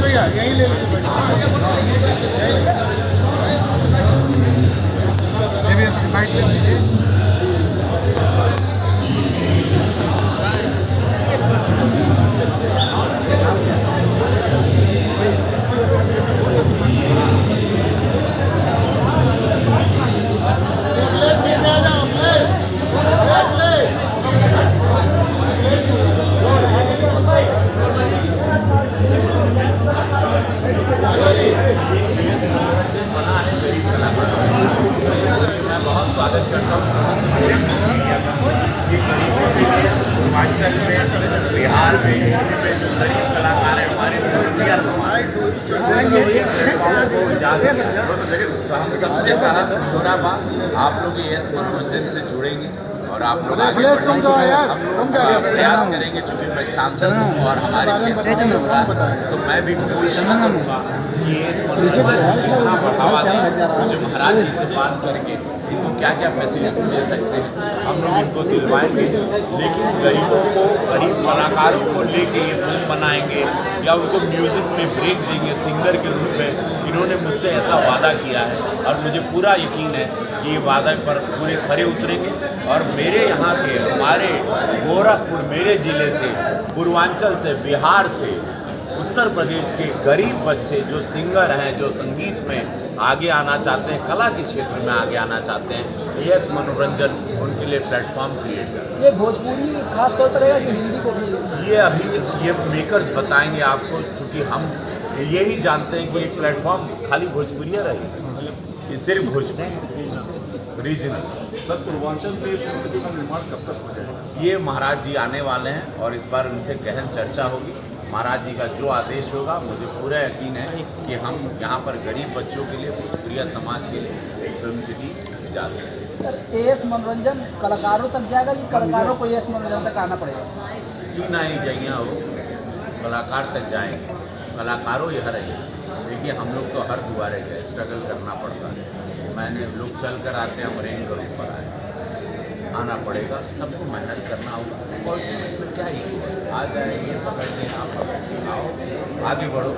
भैया यहीं ले लीजिए बाइक ले लीजिए। मैं बहुत स्वागत करता हूँ हिमाचल में, बिहार में, जो गरीब कलाकार है हमारे भोजपुरिया समाज को उजागर। तो हम सबसे कहा दोराबा आप लोग यस मनोरंजन से जुड़ेंगे और आप लोग आगे बढ़ेंगे। हम लोग प्रयास करेंगे, चूँकि मैं सांसद हूँ और हमारे क्षेत्र में हो रहा है, तो मैं भी कोशिश करूँगा कि इस मनोरंजन को जितना बढ़ावा दें। मुझे महाराज जी से बात करके इनको क्या क्या फैसिलिटी दे सकते हैं हम लोग इनको दिलवाएंगे, लेकिन गरीबों को, गरीब कलाकारों को लेके ये फिल्म बनाएंगे या उनको म्यूज़िक में ब्रेक देंगे सिंगर के रूप में। इन्होंने मुझसे ऐसा वादा किया है और मुझे पूरा यकीन है कि ये वादा पर पूरे खरे उतरेंगे। और मेरे यहाँ के, हमारे गोरखपुर, मेरे ज़िले से, पूर्वांचल से, बिहार से, उत्तर प्रदेश के गरीब बच्चे जो सिंगर हैं, जो संगीत में आगे आना चाहते हैं, कला के क्षेत्र में आगे आना चाहते हैं, यस मनोरंजन उनके लिए प्लेटफॉर्म क्रिएट कर। ये भोजपुरी खास तौर पर रहेगा कि हिंदी को भी? ये अभी ये मेकर्स बताएंगे आपको, चूँकि हम यही जानते हैं कि एक प्लेटफॉर्म खाली भोजपुरिया रहेगा, ये सिर्फ भोजपुरी रीजनल। सर, पूर्वांचल के फिल्म का निर्माण कब तक हो जाएगा? ये महाराज जी आने वाले हैं और इस बार उनसे गहन चर्चा होगी। महाराज जी का जो आदेश होगा, मुझे पूरा यकीन है कि हम यहाँ पर गरीब बच्चों के लिए, भोजपुरिया समाज के लिए एक फिल्म सिटी जाते हैं। सर, एस मनोरंजन कलाकारों तक जाएगा कि कलाकारों को एस मनोरंजन तक आना पड़ेगा? क्यों ना ही जाइए हो, कलाकार तक जाएंगे, कलाकारों यह रहेंगे। देखिए हम लोग तो हर दुआरे गए, स्ट्रगल करना पड़ता है। मैंने लोग चल कर आते हैं, हम रेंग के ऊपर आए, आना पड़ेगा, सबको मेहनत करना होगा। पॉलिसी इसमें क्या ही आ जाए, ये पकड़ लें, आप पकड़ आओ, आगे बढ़ो।